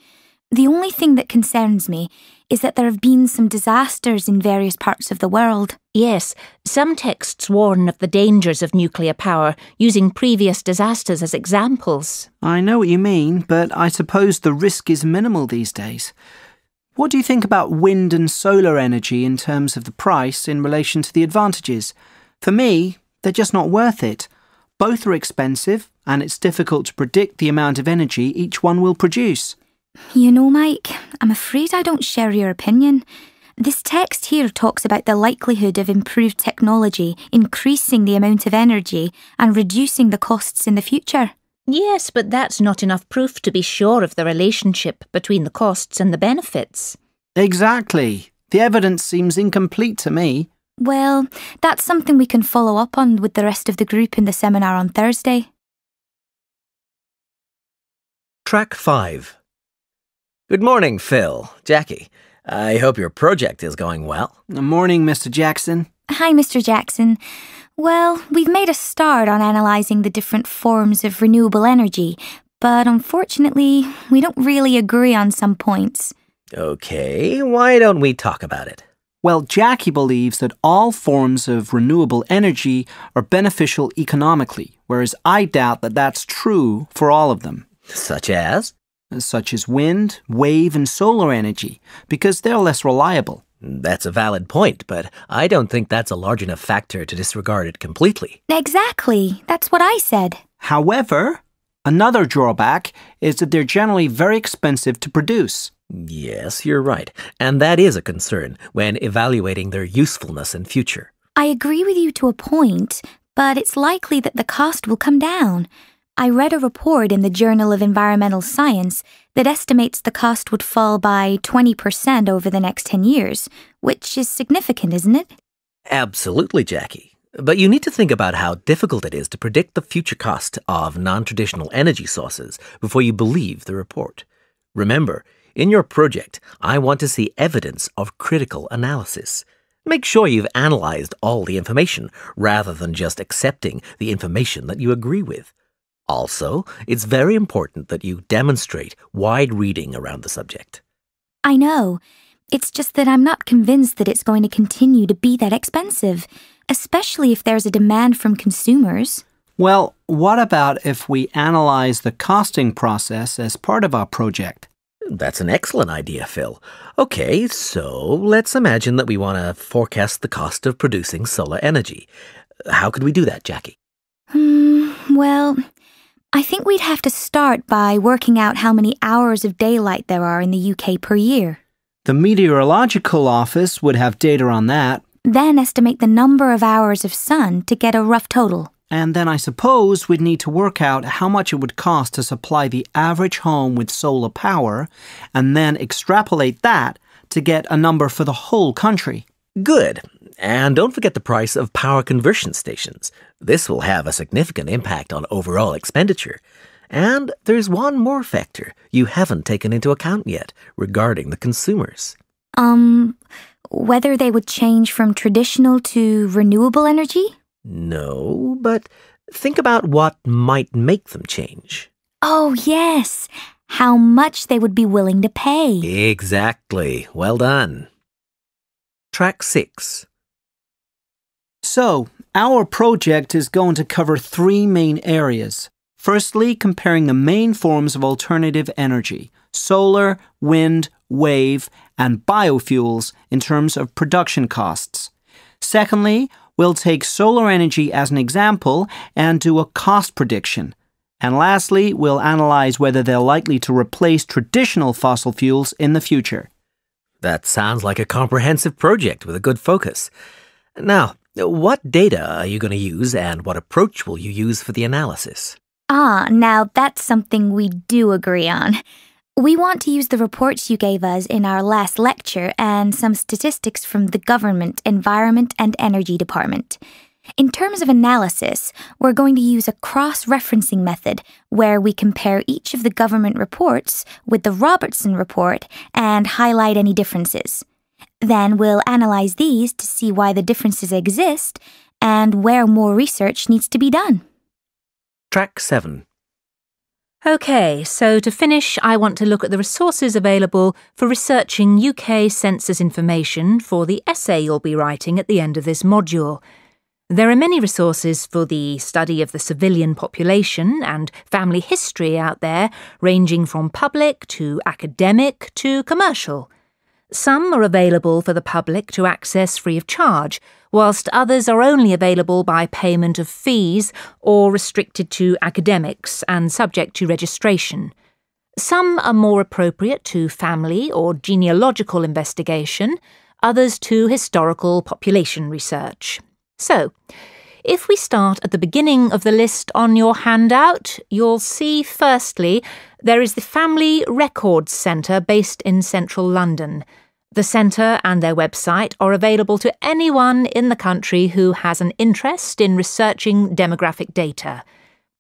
The only thing that concerns me is that there have been some disasters in various parts of the world. Yes, some texts warn of the dangers of nuclear power, using previous disasters as examples. I know what you mean, but I suppose the risk is minimal these days. What do you think about wind and solar energy in terms of the price in relation to the advantages? For me, they're just not worth it. Both are expensive, and it's difficult to predict the amount of energy each one will produce. You know, Mike, I'm afraid I don't share your opinion. This text here talks about the likelihood of improved technology increasing the amount of energy and reducing the costs in the future. Yes, but that's not enough proof to be sure of the relationship between the costs and the benefits. Exactly. The evidence seems incomplete to me. Well, that's something we can follow up on with the rest of the group in the seminar on Thursday. Track 5. Good morning, Phil. Jackie. I hope your project is going well. Good morning, Mr. Jackson. Hi, Mr. Jackson. Well, we've made a start on analysing the different forms of renewable energy, but unfortunately, we don't really agree on some points. Okay, why don't we talk about it? Well, Jackie believes that all forms of renewable energy are beneficial economically, whereas I doubt that that's true for all of them. Such as? Such as wind, wave, and solar energy, because they're less reliable. That's a valid point, but I don't think that's a large enough factor to disregard it completely. Exactly. That's what I said. However, another drawback is that they're generally very expensive to produce. Yes, you're right, and that is a concern when evaluating their usefulness in future. I agree with you to a point, but it's likely that the cost will come down. I read a report in the Journal of Environmental Science that estimates the cost would fall by 20% over the next 10 years, which is significant, isn't it? Absolutely, Jackie. But you need to think about how difficult it is to predict the future cost of non-traditional energy sources before you believe the report. Remember, in your project, I want to see evidence of critical analysis. Make sure you've analyzed all the information rather than just accepting the information that you agree with. Also, it's very important that you demonstrate wide reading around the subject. I know. It's just that I'm not convinced that it's going to continue to be that expensive, especially if there's a demand from consumers. Well, what about if we analyze the costing process as part of our project? That's an excellent idea, Phil. Okay, so let's imagine that we want to forecast the cost of producing solar energy. How could we do that, Jackie? Well, I think we'd have to start by working out how many hours of daylight there are in the UK per year. The Meteorological Office would have data on that. Then estimate the number of hours of sun to get a rough total. And then I suppose we'd need to work out how much it would cost to supply the average home with solar power, and then extrapolate that to get a number for the whole country. Good. And don't forget the price of power conversion stations. This will have a significant impact on overall expenditure. And there's one more factor you haven't taken into account yet regarding the consumers. Whether they would change from traditional to renewable energy? No, but think about what might make them change. Oh, yes. How much they would be willing to pay. Exactly. Well done. Track 6. So, our project is going to cover 3 main areas. Firstly, comparing the main forms of alternative energy, solar, wind, wave, and biofuels in terms of production costs. Secondly, we'll take solar energy as an example and do a cost prediction. And lastly, we'll analyze whether they're likely to replace traditional fossil fuels in the future. That sounds like a comprehensive project with a good focus. Now, what data are you going to use and what approach will you use for the analysis? Now that's something we do agree on. We want to use the reports you gave us in our last lecture and some statistics from the Government, Environment and Energy Department. In terms of analysis, we're going to use a cross-referencing method where we compare each of the government reports with the Robertson report and highlight any differences. Then we'll analyze these to see why the differences exist and where more research needs to be done. Track 7. OK, so to finish, I want to look at the resources available for researching UK census information for the essay you'll be writing at the end of this module. There are many resources for the study of the civilian population and family history out there, ranging from public to academic to commercial. Some are available for the public to access free of charge, whilst others are only available by payment of fees or restricted to academics and subject to registration. Some are more appropriate to family or genealogical investigation, others to historical population research. So, if we start at the beginning of the list on your handout, you'll see firstly there is the Family Records Centre based in central London. The centre and their website are available to anyone in the country who has an interest in researching demographic data.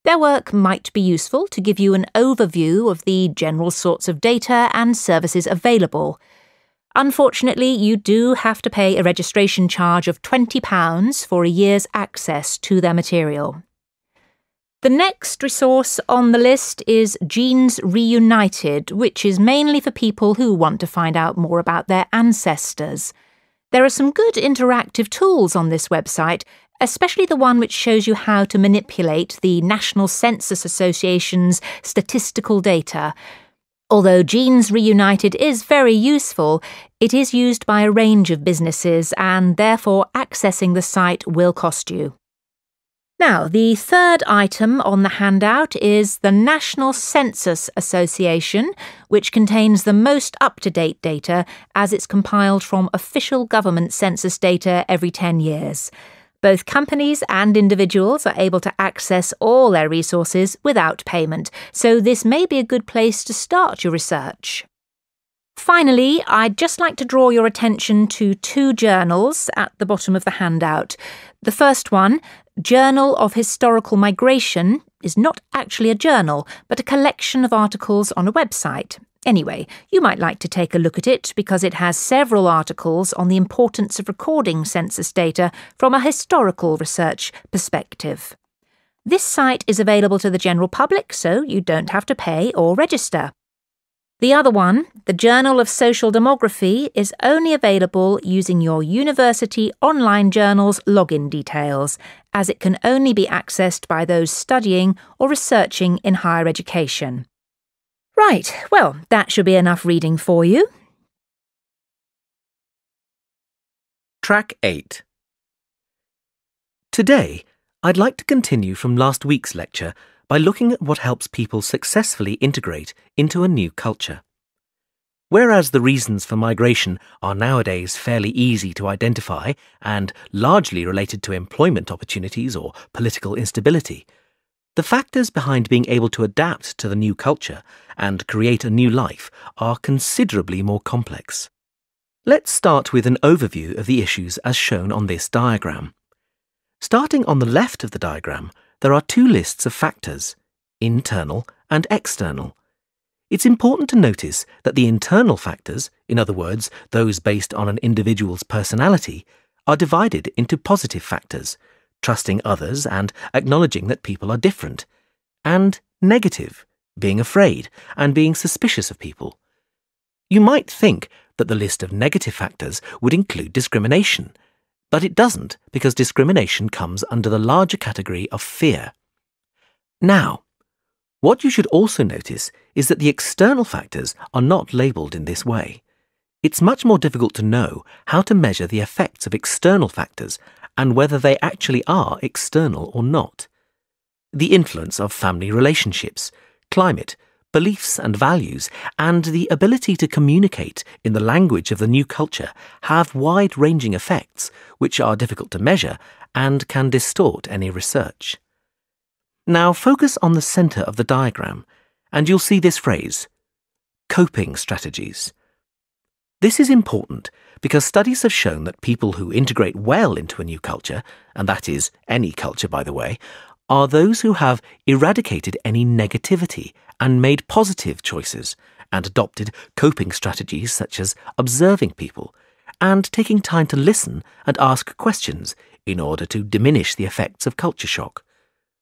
Their work might be useful to give you an overview of the general sorts of data and services available. Unfortunately, you do have to pay a registration charge of £20 for a year's access to their material. The next resource on the list is Genes Reunited, which is mainly for people who want to find out more about their ancestors. There are some good interactive tools on this website, especially the one which shows you how to manipulate the National Census Association's statistical data. Although Genes Reunited is very useful, it is used by a range of businesses and therefore accessing the site will cost you. Now, the third item on the handout is the National Census Association, which contains the most up-to-date data as it's compiled from official government census data every 10 years. Both companies and individuals are able to access all their resources without payment, so this may be a good place to start your research. Finally, I'd just like to draw your attention to two journals at the bottom of the handout. The first one, Journal of Historical Migration, is not actually a journal, but a collection of articles on a website. Anyway, you might like to take a look at it because it has several articles on the importance of recording census data from a historical research perspective. This site is available to the general public, so you don't have to pay or register. The other one, the Journal of Social Demography, is only available using your university online journal's login details, as it can only be accessed by those studying or researching in higher education. Right, well, that should be enough reading for you. Track 8. Today, I'd like to continue from last week's lecture by looking at what helps people successfully integrate into a new culture. Whereas the reasons for migration are nowadays fairly easy to identify and largely related to employment opportunities or political instability, the factors behind being able to adapt to the new culture and create a new life are considerably more complex. Let's start with an overview of the issues as shown on this diagram. Starting on the left of the diagram, there are two lists of factors, internal and external. It's important to notice that the internal factors, in other words, those based on an individual's personality, are divided into positive factors, trusting others and acknowledging that people are different, and negative, being afraid and being suspicious of people. You might think that the list of negative factors would include discrimination, but it doesn't because discrimination comes under the larger category of fear. Now, what you should also notice is that the external factors are not labelled in this way. It's much more difficult to know how to measure the effects of external factors and whether they actually are external or not. The influence of family relationships, climate, beliefs and values, and the ability to communicate in the language of the new culture have wide-ranging effects which are difficult to measure and can distort any research. Now focus on the centre of the diagram, and you'll see this phrase, coping strategies. This is important because studies have shown that people who integrate well into a new culture, and that is any culture by the way, are those who have eradicated any negativity and made positive choices and adopted coping strategies such as observing people and taking time to listen and ask questions in order to diminish the effects of culture shock.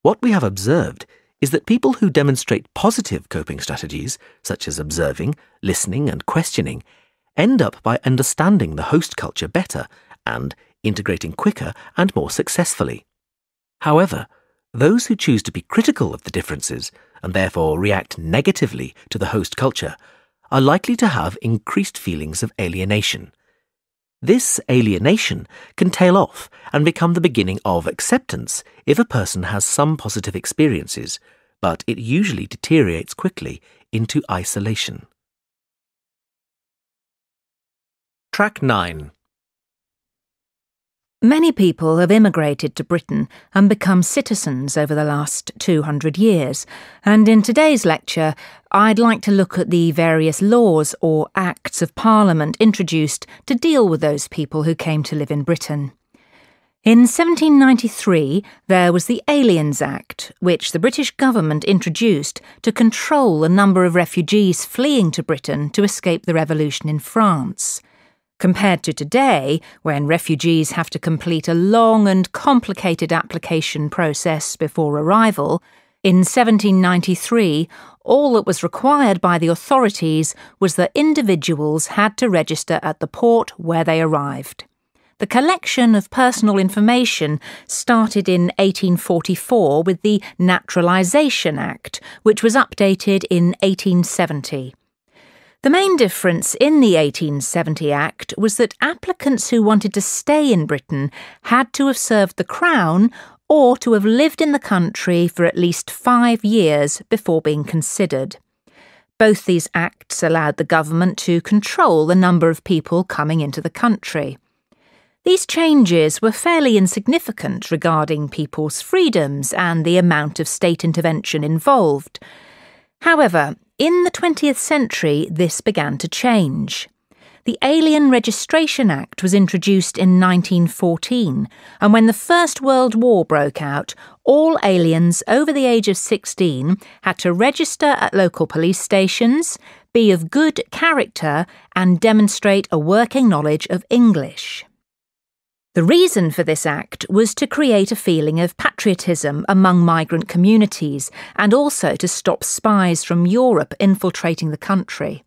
What we have observed is that people who demonstrate positive coping strategies, such as observing, listening and questioning, end up by understanding the host culture better and integrating quicker and more successfully. However, those who choose to be critical of the differences and therefore react negatively to the host culture are likely to have increased feelings of alienation. This alienation can tail off and become the beginning of acceptance if a person has some positive experiences, but it usually deteriorates quickly into isolation. Track 9. Many people have immigrated to Britain and become citizens over the last 200 years, and in today's lecture I'd like to look at the various laws or Acts of Parliament introduced to deal with those people who came to live in Britain. In 1793 there was the Aliens Act, which the British government introduced to control the number of refugees fleeing to Britain to escape the revolution in France. Compared to today, when refugees have to complete a long and complicated application process before arrival, in 1793, all that was required by the authorities was that individuals had to register at the port where they arrived. The collection of personal information started in 1844 with the Naturalisation Act, which was updated in 1870. The main difference in the 1870 Act was that applicants who wanted to stay in Britain had to have served the Crown or to have lived in the country for at least 5 years before being considered. Both these acts allowed the government to control the number of people coming into the country. These changes were fairly insignificant regarding people's freedoms and the amount of state intervention involved. However, in the 20th century, this began to change. The Alien Registration Act was introduced in 1914, and when the First World War broke out, all aliens over the age of 16 had to register at local police stations, be of good character, and demonstrate a working knowledge of English. The reason for this act was to create a feeling of patriotism among migrant communities and also to stop spies from Europe infiltrating the country.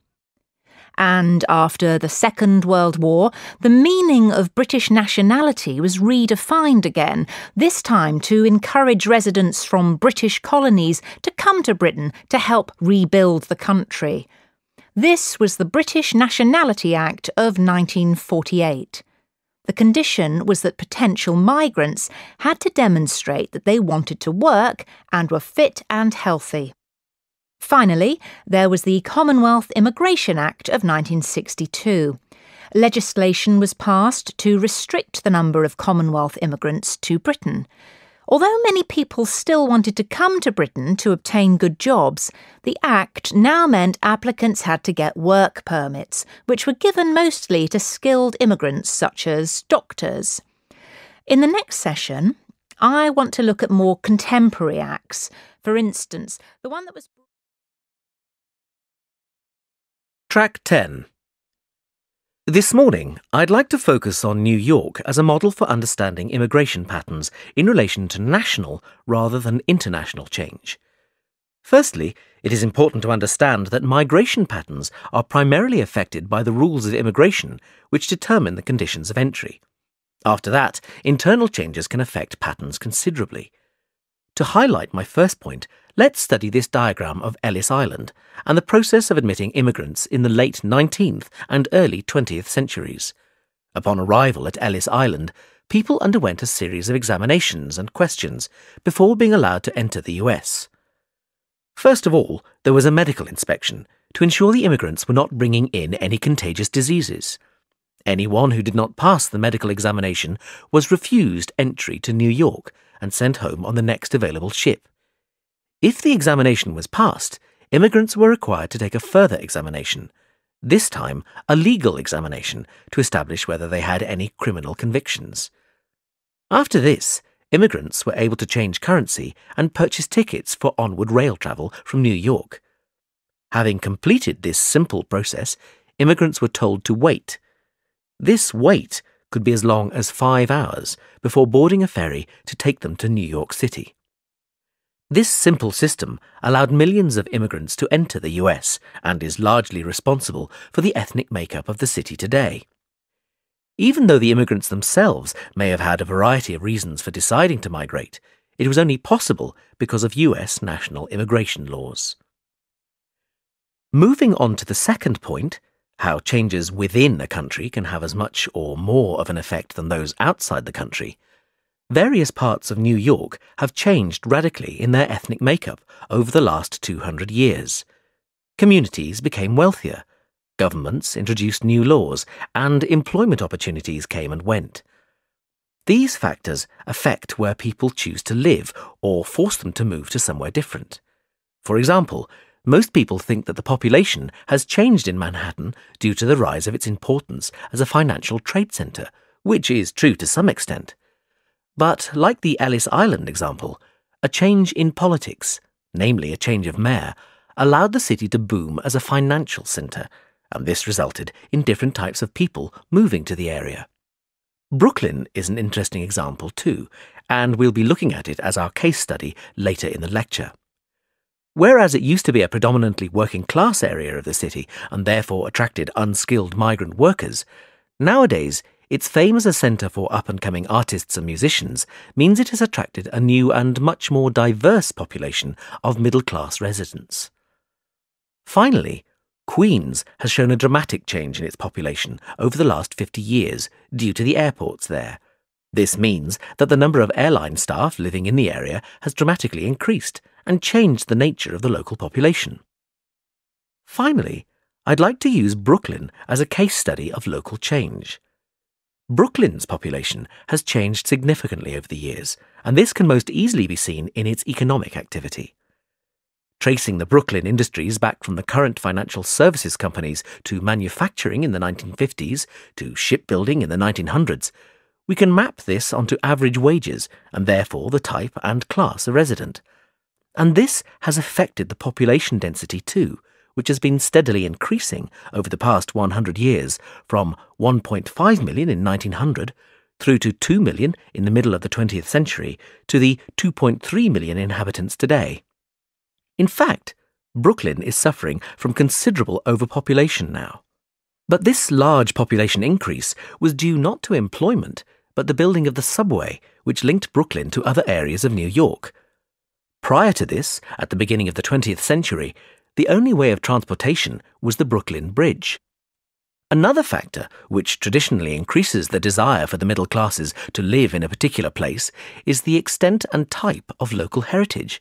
And after the Second World War, the meaning of British nationality was redefined again, this time to encourage residents from British colonies to come to Britain to help rebuild the country. This was the British Nationality Act of 1948. The condition was that potential migrants had to demonstrate that they wanted to work and were fit and healthy. Finally, there was the Commonwealth Immigration Act of 1962. Legislation was passed to restrict the number of Commonwealth immigrants to Britain. Although many people still wanted to come to Britain to obtain good jobs, the Act now meant applicants had to get work permits, which were given mostly to skilled immigrants such as doctors. In the next session, I want to look at more contemporary acts. For instance, the one that was... Track 10. This morning, I'd like to focus on New York as a model for understanding immigration patterns in relation to national rather than international change. Firstly, it is important to understand that migration patterns are primarily affected by the rules of immigration, which determine the conditions of entry. After that, internal changes can affect patterns considerably. To highlight my first point, let's study this diagram of Ellis Island and the process of admitting immigrants in the late 19th and early 20th centuries. Upon arrival at Ellis Island, people underwent a series of examinations and questions before being allowed to enter the US. First of all, there was a medical inspection to ensure the immigrants were not bringing in any contagious diseases. Anyone who did not pass the medical examination was refused entry to New York and sent home on the next available ship. If the examination was passed, immigrants were required to take a further examination, this time a legal examination to establish whether they had any criminal convictions. After this, immigrants were able to change currency and purchase tickets for onward rail travel from New York. Having completed this simple process, immigrants were told to wait. This wait could be as long as 5 hours before boarding a ferry to take them to New York City. This simple system allowed millions of immigrants to enter the US and is largely responsible for the ethnic makeup of the city today. Even though the immigrants themselves may have had a variety of reasons for deciding to migrate, it was only possible because of US national immigration laws. Moving on to the second point, how changes within a country can have as much or more of an effect than those outside the country, various parts of New York have changed radically in their ethnic makeup over the last 200 years. Communities became wealthier, governments introduced new laws, and employment opportunities came and went. These factors affect where people choose to live or force them to move to somewhere different. For example, most people think that the population has changed in Manhattan due to the rise of its importance as a financial trade center, which is true to some extent. But, like the Ellis Island example, a change in politics, namely a change of mayor, allowed the city to boom as a financial centre, and this resulted in different types of people moving to the area. Brooklyn is an interesting example too, and we'll be looking at it as our case study later in the lecture. Whereas it used to be a predominantly working-class area of the city and therefore attracted unskilled migrant workers, nowadays its fame as a centre for up-and-coming artists and musicians means it has attracted a new and much more diverse population of middle-class residents. Finally, Queens has shown a dramatic change in its population over the last 50 years due to the airports there. This means that the number of airline staff living in the area has dramatically increased and changed the nature of the local population. Finally, I'd like to use Brooklyn as a case study of local change. Brooklyn's population has changed significantly over the years, and this can most easily be seen in its economic activity. Tracing the Brooklyn industries back from the current financial services companies to manufacturing in the 1950s to shipbuilding in the 1900s, we can map this onto average wages and therefore the type and class of resident. And this has affected the population density too, which has been steadily increasing over the past 100 years from 1.5 million in 1900 through to 2 million in the middle of the 20th century to the 2.3 million inhabitants today. In fact, Brooklyn is suffering from considerable overpopulation now. But this large population increase was due not to employment, but the building of the subway, which linked Brooklyn to other areas of New York. Prior to this, at the beginning of the 20th century, the only way of transportation was the Brooklyn Bridge. Another factor which traditionally increases the desire for the middle classes to live in a particular place is the extent and type of local heritage,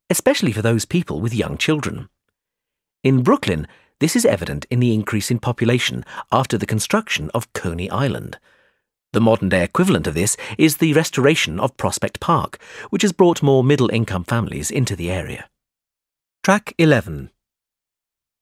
especially for those people with young children. In Brooklyn, this is evident in the increase in population after the construction of Coney Island. The modern-day equivalent of this is the restoration of Prospect Park, which has brought more middle-income families into the area. Track 11.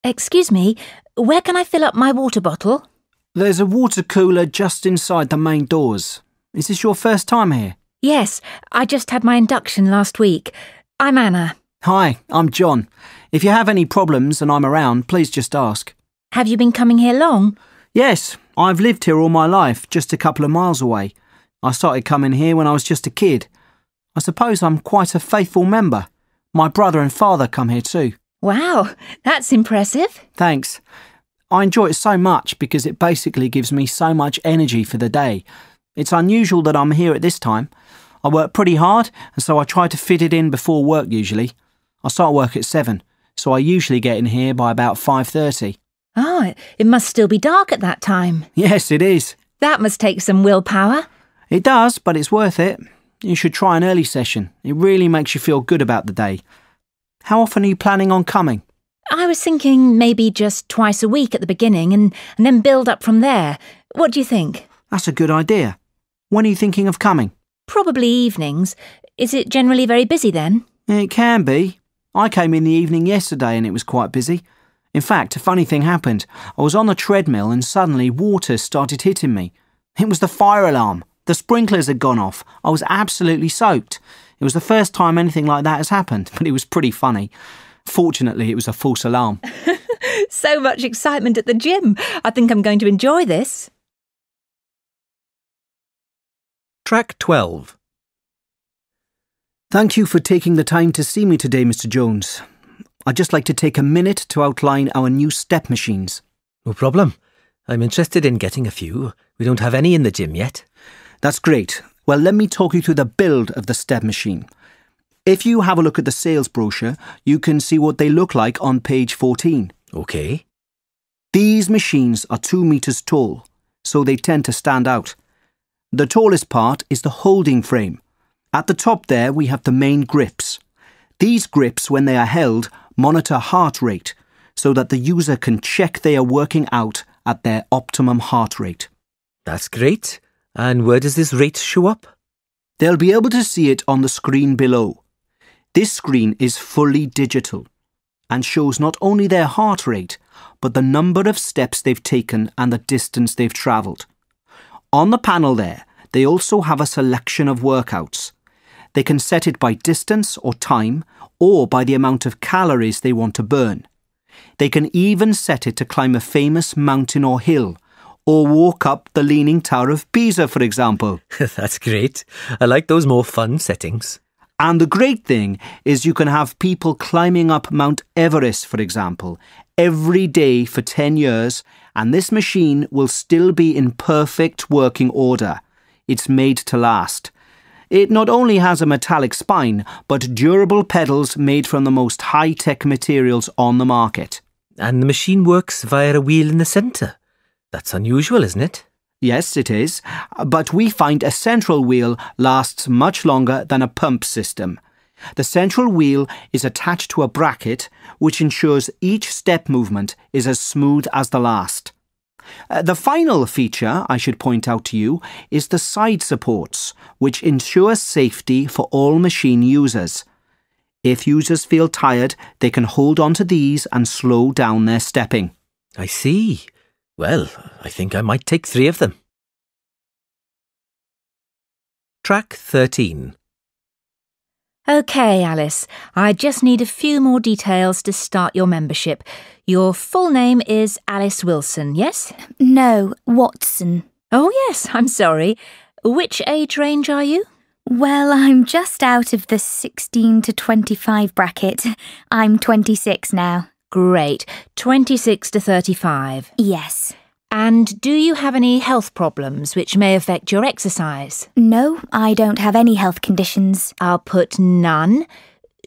Excuse me, where can I fill up my water bottle? There's a water cooler just inside the main doors. Is this your first time here? Yes, I just had my induction last week. I'm Anna. Hi, I'm John. If you have any problems and I'm around, please just ask. Have you been coming here long? Yes, I've lived here all my life, just a couple of miles away. I started coming here when I was just a kid. I suppose I'm quite a faithful member. My brother and father come here too. Wow, that's impressive. Thanks. I enjoy it so much because it basically gives me so much energy for the day. It's unusual that I'm here at this time. I work pretty hard, and so I try to fit it in before work usually. I start work at 7, so I usually get in here by about 5:30. Oh, it must still be dark at that time. Yes, it is. That must take some willpower. It does, but it's worth it. You should try an early session. It really makes you feel good about the day. How often are you planning on coming? I was thinking maybe just twice a week at the beginning and then build up from there. What do you think? That's a good idea. When are you thinking of coming? Probably evenings. Is it generally very busy then? It can be. I came in the evening yesterday and it was quite busy. In fact, a funny thing happened. I was on the treadmill and suddenly water started hitting me. It was the fire alarm. The sprinklers had gone off. I was absolutely soaked. It was the first time anything like that has happened, but it was pretty funny. Fortunately, it was a false alarm. So much excitement at the gym. I think I'm going to enjoy this. Track 12. Thank you for taking the time to see me today, Mr. Jones. I'd just like to take a minute to outline our new step machines. No problem. I'm interested in getting a few. We don't have any in the gym yet. That's great. Well, let me talk you through the build of the step machine. If you have a look at the sales brochure, you can see what they look like on page 14. OK. These machines are 2 meters tall, so they tend to stand out. The tallest part is the holding frame. At the top there, we have the main grips. These grips, when they are held, monitor heart rate, so that the user can check they are working out at their optimum heart rate. That's great. And where does this rate show up? They'll be able to see it on the screen below. This screen is fully digital and shows not only their heart rate, but the number of steps they've taken and the distance they've travelled. On the panel there, they also have a selection of workouts. They can set it by distance or time, or by the amount of calories they want to burn. They can even set it to climb a famous mountain or hill, or walk up the Leaning Tower of Pisa, for example. That's great. I like those more fun settings. And the great thing is you can have people climbing up Mount Everest, for example, every day for 10 years, and this machine will still be in perfect working order. It's made to last. It not only has a metallic spine, but durable pedals made from the most high-tech materials on the market. And the machine works via a wheel in the centre. That's unusual, isn't it? Yes, it is. But we find a central wheel lasts much longer than a pump system. The central wheel is attached to a bracket, which ensures each step movement is as smooth as the last. The final feature I should point out to you is the side supports, which ensure safety for all machine users. If users feel tired, they can hold on to these and slow down their stepping. I see. Well, I think I might take 3 of them. Track 13. OK, Alice, I just need a few more details to start your membership. Your full name is Alice Wilson, yes? No, Watson. Oh, yes, I'm sorry. Which age range are you? Well, I'm just out of the 16 to 25 bracket. I'm 26 now. Great. 26 to 35. Yes. And do you have any health problems which may affect your exercise? No, I don't have any health conditions. I'll put none.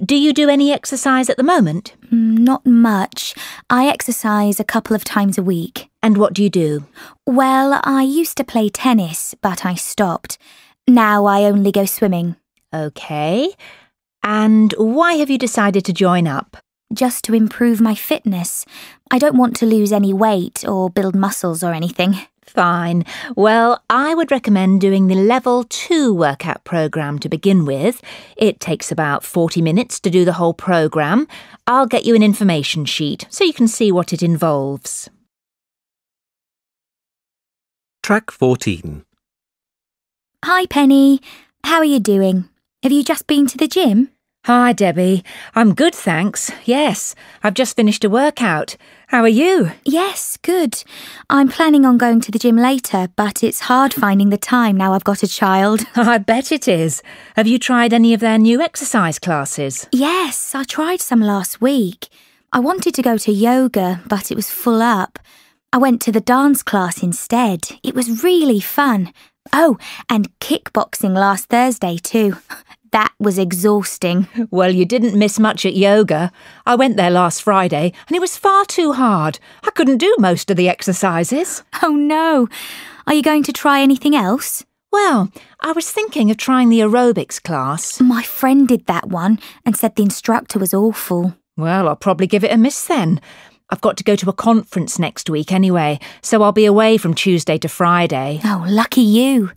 Do you do any exercise at the moment? Not much. I exercise a couple of times a week. And what do you do? Well, I used to play tennis, but I stopped. Now I only go swimming. OK. And why have you decided to join up? Just to improve my fitness. I don't want to lose any weight or build muscles or anything. Fine. Well, I would recommend doing the Level 2 workout programme to begin with. It takes about 40 minutes to do the whole programme. I'll get you an information sheet so you can see what it involves. Track 14. Hi, Penny. How are you doing? Have you just been to the gym? Hi, Debbie. I'm good, thanks. Yes, I've just finished a workout. How are you? Yes, good. I'm planning on going to the gym later, but it's hard finding the time now I've got a child. I bet it is. Have you tried any of their new exercise classes? Yes, I tried some last week. I wanted to go to yoga, but it was full up. I went to the dance class instead. It was really fun. Oh, and kickboxing last Thursday too. That was exhausting. Well, you didn't miss much at yoga. I went there last Friday and it was far too hard. I couldn't do most of the exercises. Oh no. Are you going to try anything else? Well, I was thinking of trying the aerobics class. My friend did that one and said the instructor was awful. Well, I'll probably give it a miss then. I've got to go to a conference next week anyway, so I'll be away from Tuesday to Friday. Oh, lucky you.